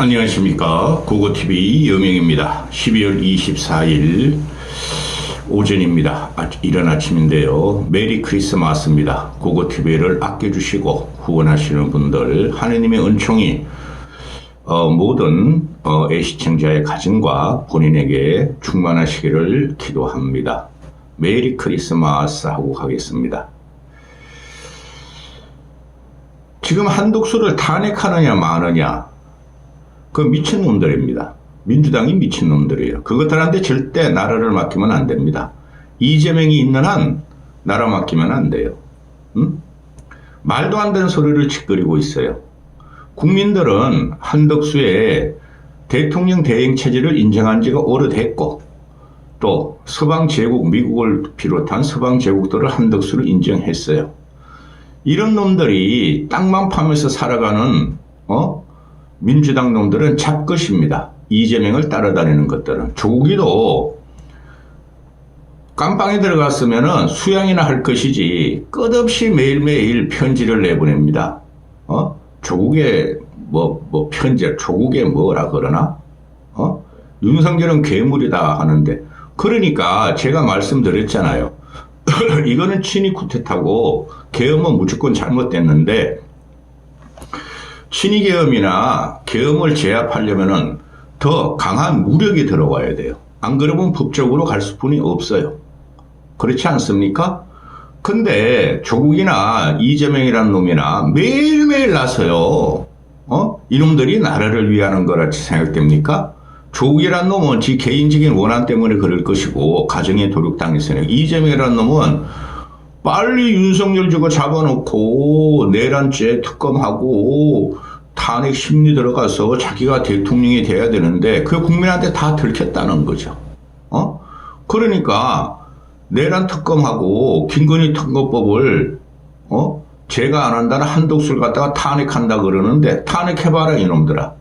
안녕하십니까. 고고TV 여명입니다. 12월 24일 오전입니다. 이른 아침인데요. 메리 크리스마스입니다. 고고TV를 아껴주시고 후원하시는 분들 하느님의 은총이 모든 애시청자의 가정과 본인에게 충만하시기를 기도합니다. 메리 크리스마스 하고 가겠습니다. 지금 한독수를 탄핵하느냐 마느냐, 그 미친놈들입니다. 민주당이 미친놈들이에요. 그것들한테 절대 나라를 맡기면 안 됩니다. 이재명이 있는 한 나라 맡기면 안 돼요. 응? 말도 안 되는 소리를 짓거리고 있어요. 국민들은 한덕수의 대통령 대행 체제를 인정한 지가 오래됐고, 또 서방 제국, 미국을 비롯한 서방 제국들을 한덕수를 인정했어요. 이런 놈들이 땅만 파면서 살아가는 민주당 놈들은 잡것입니다. 이재명을 따라다니는 것들은. 조국이도 깜빵에 들어갔으면 수양이나 할 것이지 끝없이 매일매일 편지를 내보냅니다. 조국의 편지, 조국의 뭐라 그러나? 윤석열은 괴물이다 하는데, 그러니까 제가 말씀드렸잖아요. 이거는 친위 쿠데타고 계엄은 무조건 잘못됐는데, 친위 계엄이나 계엄을 제압하려면은 더 강한 무력이 들어가야 돼요. 안 그러면 법적으로 갈 수뿐이 없어요. 그렇지 않습니까? 근데 조국이나 이재명이라는 놈이나 매일매일 나서요. 이놈들이 나라를 위하는 거라지 생각됩니까? 조국이라는 놈은 지 개인적인 원한 때문에 그럴 것이고 가정에 도륙당했어요. 이재명이라는 놈은 빨리 윤석열 저거 잡아놓고 내란죄 특검하고 탄핵 심리 들어가서 자기가 대통령이 돼야 되는데 그 국민한테 다 들켰다는 거죠. 그러니까 내란 특검하고 김건희 특검법을 제가 안 한다는 한독수를 갖다가 탄핵한다 그러는데, 탄핵해봐라 이놈들아.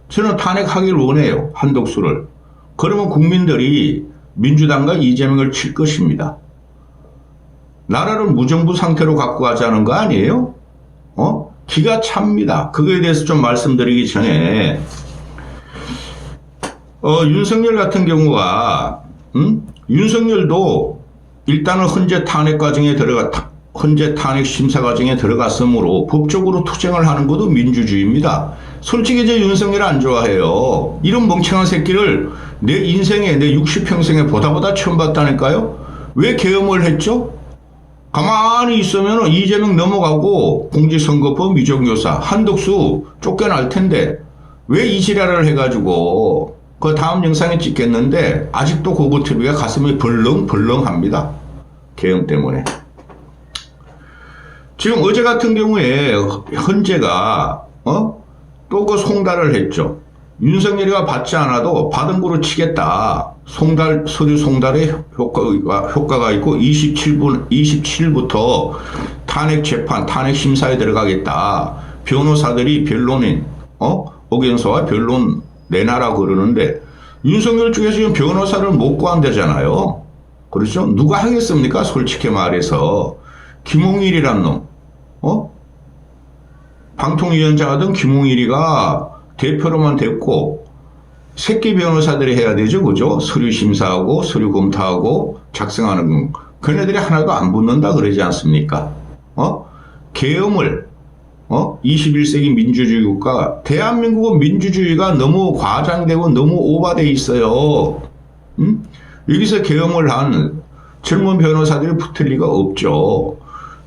저는 탄핵하길 원해요. 한독수를. 그러면 국민들이 민주당과 이재명을 칠 것입니다. 나라를 무정부 상태로 갖고 가자는 거 아니에요? 기가 찹니다. 그거에 대해서 좀 말씀드리기 전에, 윤석열 같은 경우가, 윤석열도 일단은 헌재 탄핵 심사 과정에 들어갔으므로 법적으로 투쟁을 하는 것도 민주주의입니다. 솔직히 저 윤석열 안 좋아해요. 이런 멍청한 새끼를 내 인생에, 내 60평생에 보다 처음 봤다니까요? 왜 계엄을 했죠? 가만히 있으면 이재명 넘어가고 공직선거법 위정교사 한덕수 쫓겨날 텐데 왜 이 지랄을 해가지고, 그 다음 영상에 찍겠는데 아직도 고고TV가 가슴이 벌렁벌렁합니다. 계엄 때문에. 지금 어제 같은 경우에 헌재가 또 그 송달을 했죠. 윤석열이가 받지 않아도 받은 거로 치겠다. 서류 송달에 효과가 있고 27일부터 탄핵 재판, 탄핵 심사에 들어가겠다. 변호사들이 변론인, 의견서와 변론 내놔라 그러는데, 윤석열 쪽에서 지금 변호사를 못 구한다잖아요. 그렇죠? 누가 하겠습니까? 솔직히 말해서. 김홍일이란 놈, 방통위원장 하던 김홍일이가 대표로만 됐고, 새끼 변호사들이 해야 되죠. 그죠? 서류 심사하고, 서류 검토하고, 작성하는 거. 걔네들이 하나도 안 붙는다 그러지 않습니까? 계엄을, 21세기 민주주의 국가, 대한민국은 민주주의가 너무 과장되고 너무 오버돼 있어요. 여기서 계엄을 한 젊은 변호사들이 붙을 리가 없죠.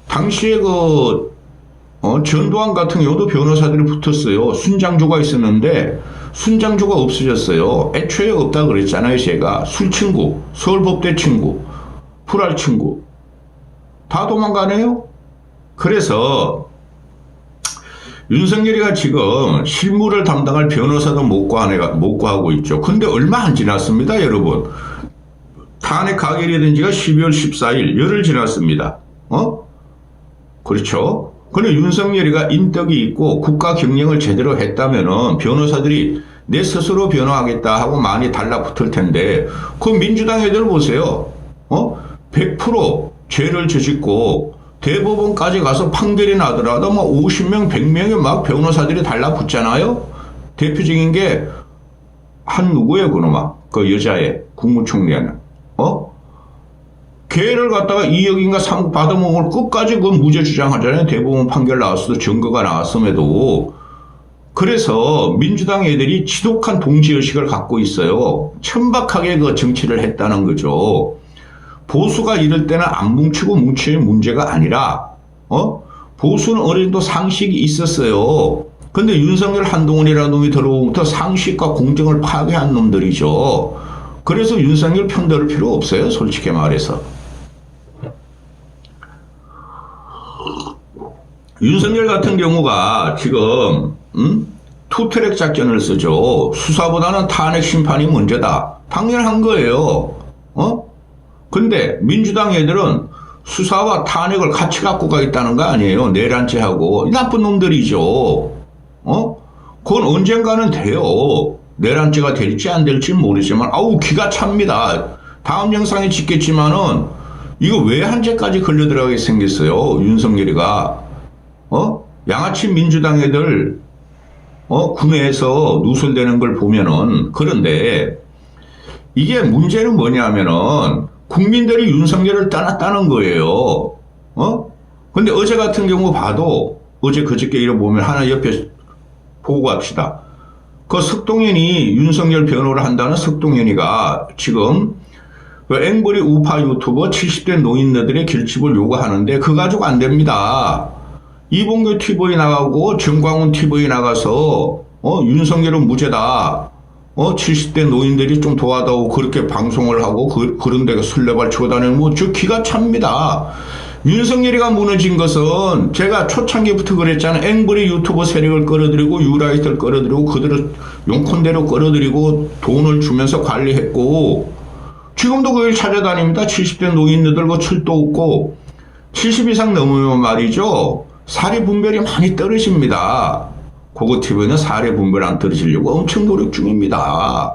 당시에 전두환 같은 경우도 변호사들이 붙었어요. 순장조가 있었는데 순장조가 없어졌어요. 애초에 없다 그랬잖아요. 제가 술친구, 서울법대 친구, 불알 친구 다 도망가네요. 그래서 윤석열이가 지금 실무를 담당할 변호사도 못 구하고 있죠. 근데 얼마 안 지났습니다, 여러분. 탄핵 가결이 된 지가 12월 14일, 열흘 지났습니다. 그렇죠? 근데 윤석열이가 인덕이 있고 국가 경영을 제대로 했다면은 변호사들이 내 스스로 변호하겠다 하고 많이 달라붙을 텐데, 그 민주당 애들 보세요. 100% 죄를 저짓고 대법원까지 가서 판결이 나더라도 막 50명, 100명의 막 변호사들이 달라붙잖아요. 대표적인 게 한 누구예요, 그놈아? 그 여자애 국무총리는 걔를 갖다가 2억인가 3억 받아먹은 걸 끝까지 그 무죄 주장하잖아요. 대법원 판결 나왔어도 증거가 나왔음에도. 그래서 민주당 애들이 지독한 동지의식을 갖고 있어요. 천박하게 그 정치를 했다는 거죠. 보수가 이럴 때는 안 뭉치고 뭉치는 문제가 아니라 보수는 어느 정도 상식이 있었어요. 근데 윤석열 한동훈이라는 놈이 들어오면부터 상식과 공정을 파괴한 놈들이죠. 그래서 윤석열 편들 필요 없어요, 솔직히 말해서. 윤석열 같은 경우가 지금 투트랙 작전을 쓰죠. 수사보다는 탄핵 심판이 문제다. 당연한 거예요. 근데 민주당 애들은 수사와 탄핵을 같이 갖고 가겠다는 거 아니에요. 내란죄하고. 나쁜 놈들이죠. 그건 언젠가는 돼요. 내란죄가 될지 안 될지 모르지만 아우 기가 찹니다. 다음 영상에 찍겠지만은 이거 왜 한죄까지 걸려 들어가게 생겼어요. 윤석열이가 양아치 민주당 애들 군에서 누설되는 걸 보면은. 그런데 이게 문제는 뭐냐면은 국민들이 윤석열을 떠났다는 거예요. 근데 어제 같은 경우 봐도 어제 그저께 이러 보면 하나 옆에 보고 갑시다. 그 석동현이 윤석열 변호를 한다는 석동현이가 지금 그 앵벌이 우파 유튜버 70대 노인네들의 결집을 요구하는데 그 가지고 안 됩니다. 이봉규 TV 나가고 정광훈 TV 나가서 윤석열은 무죄다. 70대 노인들이 좀 도와다오 그렇게 방송을 하고 그런 데가 술래발 치고 다니는 저 기가 찹니다. 윤석열이가 무너진 것은 제가 초창기부터 그랬잖아요. 앵벌이 유튜버 세력을 끌어들이고 유라이트를 끌어들이고 그들을 용콘대로 끌어들이고 돈을 주면서 관리했고 지금도 그걸 찾아다닙니다. 70대 노인들 그 철도 없고 70 이상 넘으면 말이죠. 사례 분별이 많이 떨어집니다. 고거 TV는 사례 분별 안 떨어지려고 엄청 노력 중입니다.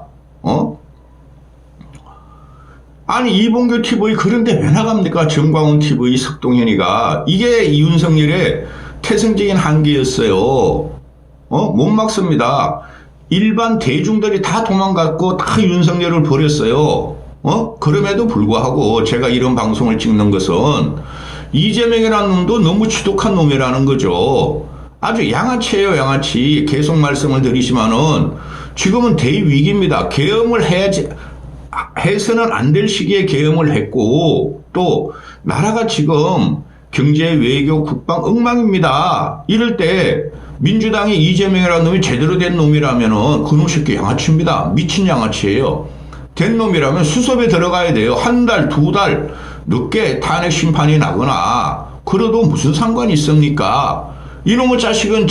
아니 이봉규 TV 그런데 왜 나갑니까? 정광훈 TV 석동현이가. 이게 윤석열의 태생적인 한계였어요. 못 막습니다. 일반 대중들이 다 도망갔고 다 윤석열을 버렸어요. 그럼에도 불구하고 제가 이런 방송을 찍는 것은 이재명이라는 놈도 너무 지독한 놈이라는 거죠. 아주 양아치예요, 양아치. 계속 말씀을 드리지만은 지금은 대위기입니다. 계엄을 해야지. 해서는 안 될 시기에 계엄을 했고 또 나라가 지금 경제, 외교, 국방 엉망입니다. 이럴 때 민주당이 이재명이라는 놈이 제대로 된 놈이라면은 그놈 새끼 양아치입니다. 미친 양아치예요. 된 놈이라면 수습에 들어가야 돼요. 한 달, 두 달 늦게 탄핵 심판이 나거나 그래도 무슨 상관이 있습니까? 이놈의 자식은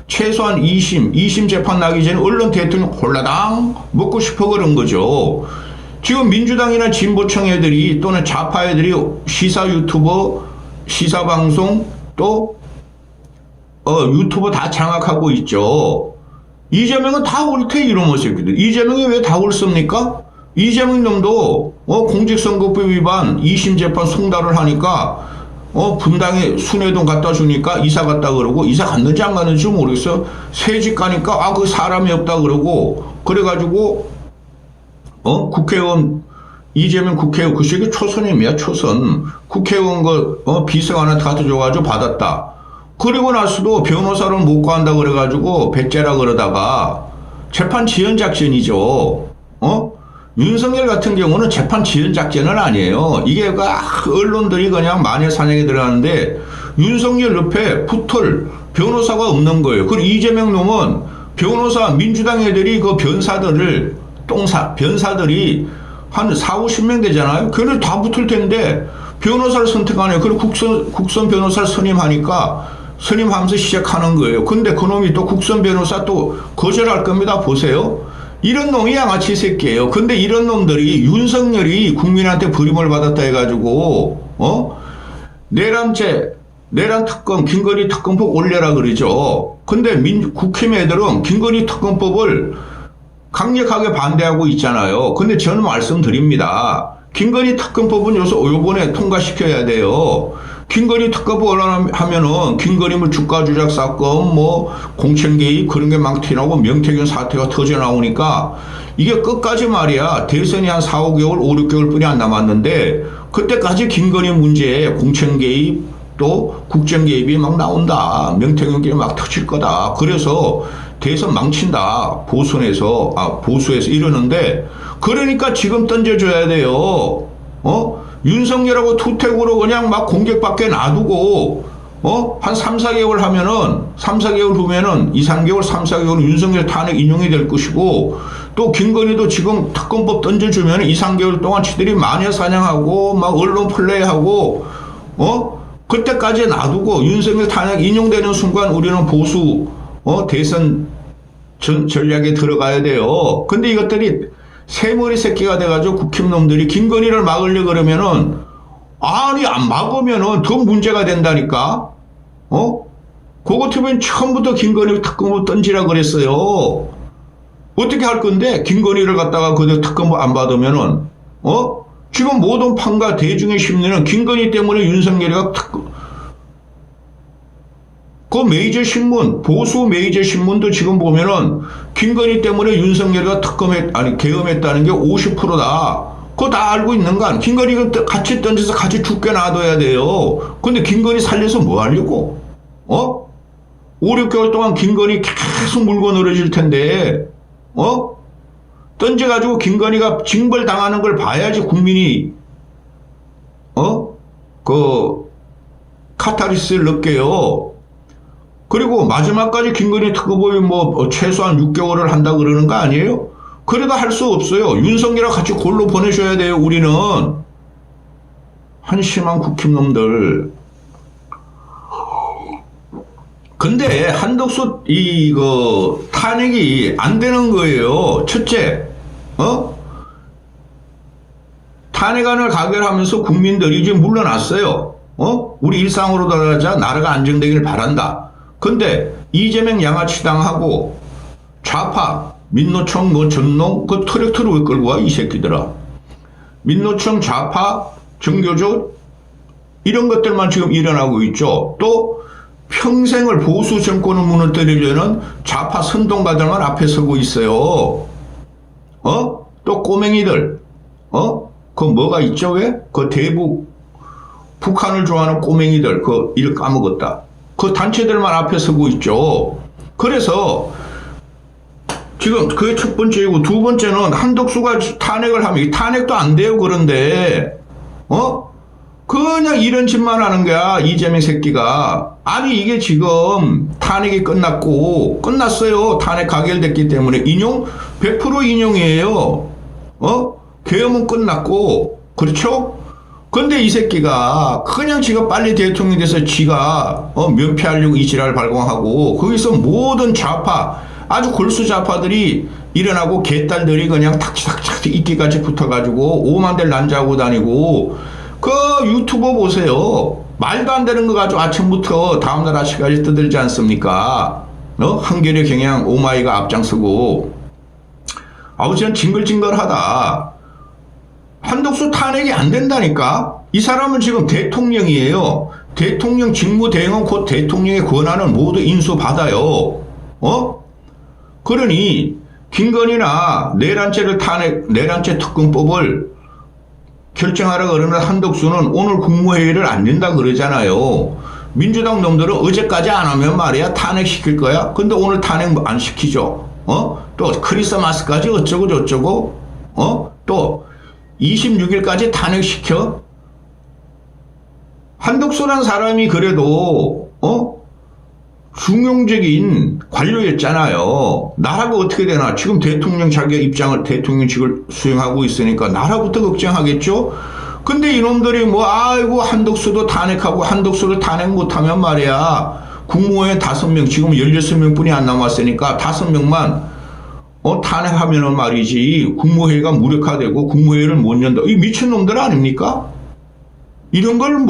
최소한 2심 재판 나기 전에 언론 대통령 홀라당 먹고 싶어 그런 거죠. 지금 민주당이나 진보청 애들이 또는 좌파 애들이 시사 유튜버, 시사 방송 또 유튜버 다 장악하고 있죠. 이재명은 다 옳대 이놈의 새끼들. 이재명이 왜 다 옳습니까? 이재명 놈도 공직선거법 위반 2심 재판 송달을 하니까 분당에 순회동 갖다 주니까 이사 갔다 그러고 이사 갔는지 안 갔는지 모르겠어요. 새집 가니까 그 사람이 없다 그러고 그래가지고 국회의원 이재명 국회의원 그 새끼 초선임이야 초선. 국회의원 비서 하나 갖다 줘가지고 받았다. 그리고 나서도 변호사를 못 구한다 그래가지고 배째라 그러다가 재판 지연 작전이죠. 윤석열 같은 경우는 재판 지연 작전은 아니에요. 이게 언론들이 그냥 마녀사냥에 들어가는데 윤석열 옆에 붙을 변호사가 없는 거예요. 그리고 이재명 놈은 변호사 민주당 애들이 그 변사들이 한 4, 50명 되잖아요. 그걸 다 붙을 텐데 변호사를 선택하네요. 그리고 국선 변호사를 선임하면서 시작하는 거예요. 근데 그놈이 또 국선 변호사 또 거절할 겁니다. 보세요. 이런 놈이 양아치 새끼예요. 근데 이런 놈들이 윤석열이 국민한테 버림을 받았다 해가지고 내란 특검, 김건희 특검법 올려라 그러죠. 근데 국힘 애들은 김건희 특검법을 강력하게 반대하고 있잖아요. 근데 저는 말씀드립니다. 김건희 특검법은 요번에 통과시켜야 돼요. 김건희 특검을 하면은 김건희 주가 조작 사건, 뭐 공천 개입 그런 게 막 튀어나오고 명태균 사태가 터져 나오니까 이게 끝까지 말이야 대선이 한 4, 5개월, 5, 6개월 뿐이 안 남았는데 그때까지 김건희 문제에 공천 개입 또 국정 개입이 막 나온다. 명태균끼리 막 터질 거다. 그래서 대선 망친다. 보수에서 이러는데 그러니까 지금 던져줘야 돼요. 윤석열하고 투택으로 그냥 막 공격받게 놔두고, 한 3, 4개월 하면은, 3, 4개월 후면은, 2, 3개월, 3, 4개월 윤석열 탄핵 인용이 될 것이고, 또 김건희도 지금 특검법 던져주면 2, 3개월 동안 지들이 마녀 사냥하고, 막 언론 플레이하고, 그때까지 놔두고 윤석열 탄핵 인용되는 순간 우리는 보수, 대선 전략에 들어가야 돼요. 근데 이것들이 새머리 새끼가 돼가지고 국힘놈들이 김건희를 막으려 그러면은 아니 안 막으면은 더 문제가 된다니까. 그거 같으면 처음부터 김건희 특검을 던지라 그랬어요. 어떻게 할 건데 김건희를 갖다가 그대로 특검을 안 받으면은 지금 모든 판과 대중의 심리는 김건희 때문에 윤석열이가 그 메이저 신문, 보수 메이저 신문도 지금 보면은 김건희 때문에 윤석열이가 계엄했다는 게 50%다. 그거 다 알고 있는 거 아니야. 김건희가 같이 던져서 같이 죽게 놔둬야 돼요. 근데 김건희 살려서 뭐 하려고? 5, 6개월 동안 김건희 계속 물고 늘어질 텐데, 던져가지고 김건희가 징벌 당하는 걸 봐야지 국민이, 카타르시스를 느껴요. 그리고 마지막까지 김건희 특검법이 뭐 최소한 6개월을 한다 그러는 거 아니에요? 그래도 할 수 없어요. 윤석열이랑 같이 골로 보내셔야 돼요. 우리는 한심한 국힘놈들. 근데 한덕수 탄핵이 안 되는 거예요. 첫째, 탄핵안을 가결하면서 국민들이 이제 물러났어요. 우리 일상으로 돌아가자 나라가 안정되길 바란다. 근데 이재명 양아치당하고 좌파 민노총 전농 그 트랙터를 왜 끌고 와 이 새끼들아. 민노총 좌파 정교조 이런 것들만 지금 일어나고 있죠. 또 평생을 보수 정권을 무너뜨리려는 좌파 선동가들만 앞에 서고 있어요. 또 꼬맹이들 그 뭐가 있죠 왜? 그 대북 북한을 좋아하는 꼬맹이들 그 이름 까먹었다. 그 단체들만 앞에 서고 있죠. 그래서 지금 그게 첫 번째이고 두 번째는 한덕수가 탄핵을 하면 탄핵도 안 돼요. 그런데 그냥 이런 짓만 하는 거야. 이재명 새끼가. 아니 이게 지금 탄핵이 끝났어요. 탄핵 가결됐기 때문에 100% 인용이에요. 계엄은 끝났고 그렇죠? 근데 이 새끼가 그냥 지가 빨리 대통령이 돼서 지가 면피하려고 이 지랄 발광하고 거기서 모든 좌파 아주 골수 좌파들이 일어나고 개딸들이 그냥 탁탁탁 이끼까지 붙어가지고 오만들 난자하고 다니고 그 유튜버 보세요. 말도 안 되는 거 가지고 아침부터 다음날 아침까지 떠들지 않습니까? 한겨레 경향 오마이가 앞장서고 아무튼 징글징글하다. 한덕수 탄핵이 안 된다니까? 이 사람은 지금 대통령이에요. 대통령 직무대행은 곧 대통령의 권한을 모두 인수받아요. 그러니 김건희나 내란죄 특검법을 결정하라 그러면 한덕수는 오늘 국무회의를 안 된다 그러잖아요. 민주당 놈들은 어제까지 안 하면 말이야 탄핵시킬 거야. 근데 오늘 탄핵 안 시키죠. 또 크리스마스까지 어쩌고 저쩌고 또 26일까지 탄핵시켜? 한덕수란 사람이 그래도 중용적인 관료였잖아요. 나라가 어떻게 되나? 지금 대통령 자기 입장을 대통령직을 수행하고 있으니까 나라부터 걱정하겠죠? 근데 이놈들이 아이고 한덕수도 탄핵하고 한덕수를 탄핵 못하면 말이야 국무회의 5명 지금 16명 뿐이 안 남았으니까 5명만 탄핵하면은 말이지 국무회의가 무력화되고 국무회의를 못 연다. 이 미친놈들 아닙니까? 이런 걸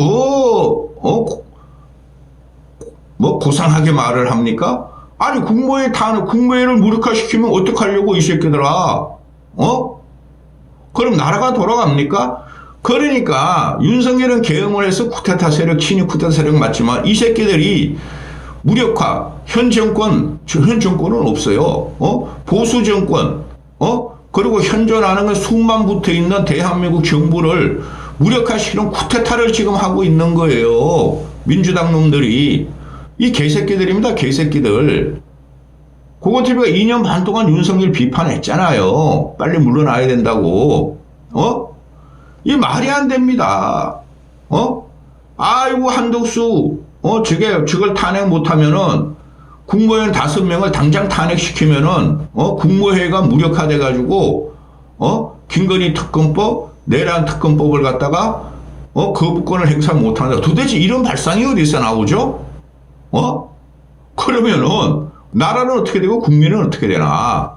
고상하게 말을 합니까? 아니 국무회의를 무력화시키면 어떡하려고 이 새끼들아. 그럼 나라가 돌아갑니까? 그러니까 윤석열은 계엄을 해서 쿠데타 세력, 친위 쿠데타 세력 맞지만 이 새끼들이 무력화, 현 정권은 없어요. 보수 정권, 그리고 현존하는 건 수만 붙어 있는 대한민국 정부를 무력화시키는 쿠데타를 지금 하고 있는 거예요. 민주당 놈들이. 이 개새끼들입니다, 개새끼들. 고고TV가 2년 반 동안 윤석열 비판했잖아요. 빨리 물러나야 된다고. 이 말이 안 됩니다. 아이고, 한덕수, 저걸 탄핵 못하면은, 국무위원 5명을 당장 탄핵시키면은, 국무회의가 무력화돼가지고, 김건희 특검법, 내란 특검법을 갖다가, 거부권을 행사 못한다. 도대체 이런 발상이 어디서 나오죠? 그러면은, 나라는 어떻게 되고 국민은 어떻게 되나?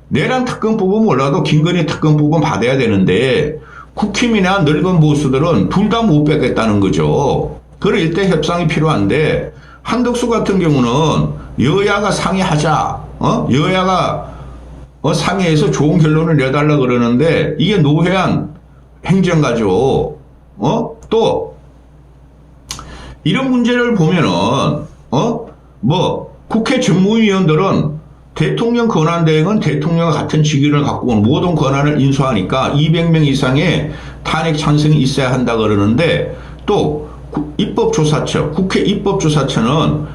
내란 특검법은 몰라도 김건희 특검법은 받아야 되는데 국힘이나 늙은 보수들은 둘 다 못 뺏겠다는 거죠. 그럴 때 협상이 필요한데 한덕수 같은 경우는 여야가 상의하자. 여야가 상의해서 좋은 결론을 내달라 그러는데 이게 노회한 행정가죠. 또 이런 문제를 보면은 국회 전무위원들은 대통령 권한대행은 대통령과 같은 직위를 갖고 온 모든 권한을 인수하니까 200명 이상의 탄핵 찬성이 있어야 한다 그러는데 또 입법조사처, 국회 입법조사처는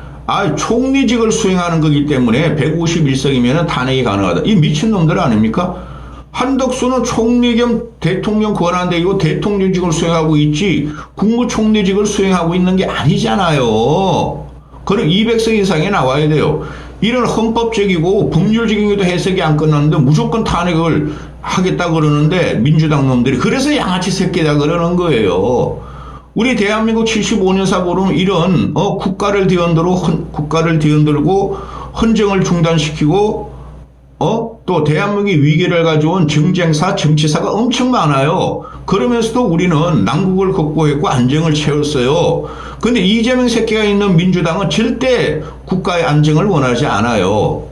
총리직을 수행하는 거기 때문에 151석이면 탄핵이 가능하다. 이 미친놈들 아닙니까? 한덕수는 총리 겸 대통령 권한대행이고 대통령직을 수행하고 있지 국무총리직을 수행하고 있는 게 아니잖아요. 그럼 200석 이상이 나와야 돼요. 이런 헌법적이고 법률적인 해석이 안 끝났는데 무조건 탄핵을 하겠다 그러는데 민주당 놈들이 그래서 양아치 새끼다 그러는 거예요. 우리 대한민국 75년사 보면 이런 국가를 뒤흔들고 헌정을 중단시키고 또 대한민국의 위기를 가져온 정쟁사, 정치사가 엄청 많아요. 그러면서도 우리는 난국을 극복했고 안정을 채웠어요. 근데 이재명 새끼가 있는 민주당은 절대 국가의 안정을 원하지 않아요.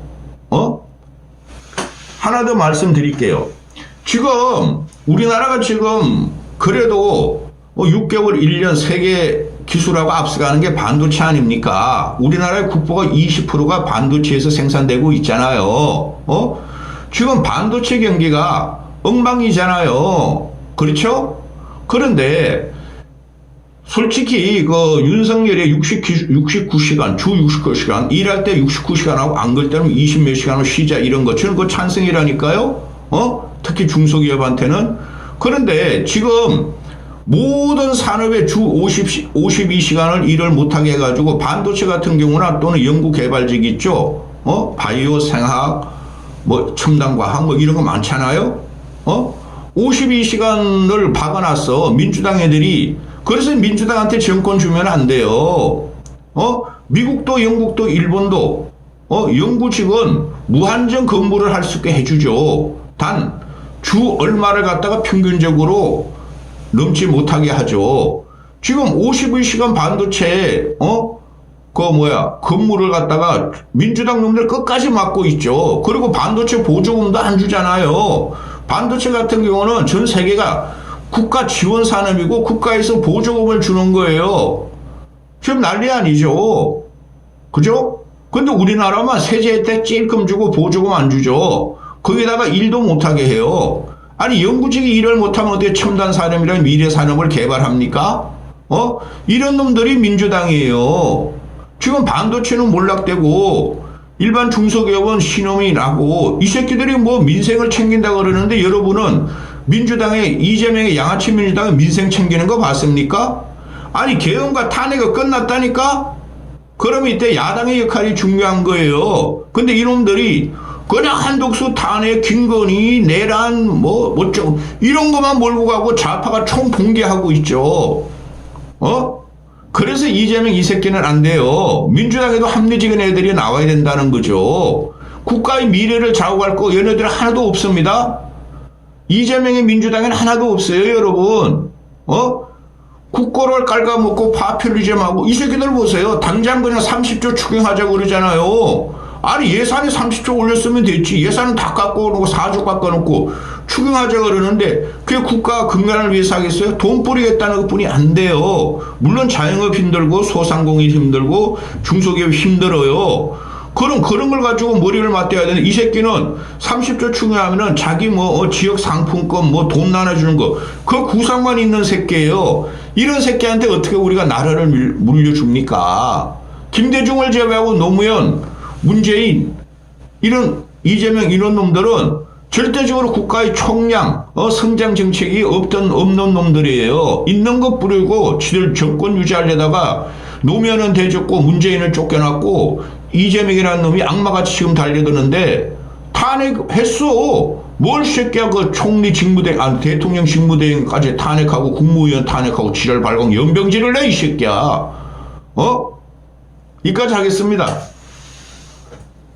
하나 더 말씀드릴게요. 지금 우리나라가 지금 그래도 6개월, 1년 세계 기술하고 앞서가는 게 반도체 아닙니까? 우리나라의 국보가 20%가 반도체에서 생산되고 있잖아요. 지금 반도체 경기가 엉망이잖아요. 그렇죠? 그런데 솔직히 그 윤석열의 69시간, 주 69시간, 일할 때 69시간하고 안 그럴 때는 20몇 시간을 쉬자 이런 거 저는 그 찬성이라니까요. 특히 중소기업한테는. 그런데 지금 모든 산업의 주 52시간을 일을 못하게 해가지고 반도체 같은 경우나 또는 연구개발직 있죠. 바이오, 생학, 첨단과학 이런 거 많잖아요. 52시간을 박아놨어. 민주당 애들이. 그래서 민주당한테 정권 주면 안 돼요. 미국도 영국도 일본도 연구직은 무한정 근무를 할 수 있게 해주죠. 단 주 얼마를 갖다가 평균적으로 넘지 못하게 하죠. 지금 52시간 반도체 근무를 갖다가 민주당 놈들 끝까지 막고 있죠. 그리고 반도체 보조금도 안 주잖아요. 반도체 같은 경우는 전 세계가 국가 지원 산업이고 국가에서 보조금을 주는 거예요. 지금 난리 아니죠. 그죠? 근데 우리나라만 세제 혜택 찔끔 주고 보조금 안 주죠. 거기다가 일도 못하게 해요. 아니 연구직이 일을 못하면 어떻게 첨단 산업이란 미래 산업을 개발합니까? 이런 놈들이 민주당이에요. 지금 반도체는 몰락되고 일반 중소기업은 신음이 나고 이 새끼들이 민생을 챙긴다 그러는데 여러분은 민주당의 이재명의 양아치 민주당의 민생 챙기는 거 봤습니까? 아니 계엄과 탄핵이 끝났다니까? 그러면 이때 야당의 역할이 중요한 거예요. 근데 이놈들이 그냥 한덕수 탄핵, 김건희, 내란, 이런 것만 몰고 가고 좌파가 총 붕괴하고 있죠. 그래서 이재명 이 새끼는 안 돼요. 민주당에도 합리적인 애들이 나와야 된다는 거죠. 국가의 미래를 좌우할 거 얘네들 하나도 없습니다. 이재명의 민주당에는 하나도 없어요, 여러분. 국고를 깔아먹고 파퓰리즘하고 이 새끼들 보세요. 당장 그냥 30조 추경하자고 그러잖아요. 아니 예산이 30조 올렸으면 됐지. 예산은 다 깎아놓고 4조 깎아놓고 추경하자 그러는데 그게 국가 근간을 위해서 하겠어요? 돈 뿌리겠다는 것뿐이 안 돼요. 물론 자영업 힘들고 소상공인 힘들고 중소기업 힘들어요. 그런 걸 가지고 머리를 맞대야 되는데 이 새끼는 30조 추경하면은 자기 지역 상품권 돈 나눠주는 거 그 구상만 있는 새끼예요. 이런 새끼한테 어떻게 우리가 나라를 물려줍니까? 김대중을 제외하고 노무현, 문재인 이런 이재명 이런 놈들은 절대적으로 국가의 총량, 성장 정책이 없는 놈들이에요. 있는 거 뿌리고 지들 정권 유지하려다가 노무현은 대줬고 문재인을 쫓겨났고 이재명이라는 놈이 악마같이 지금 달려드는데 탄핵했어. 뭘 새끼야 그 총리 직무대행, 대통령 직무대행까지 탄핵하고 국무위원 탄핵하고 지랄 발광 연병질을 내 이 새끼야. 이까지 하겠습니다.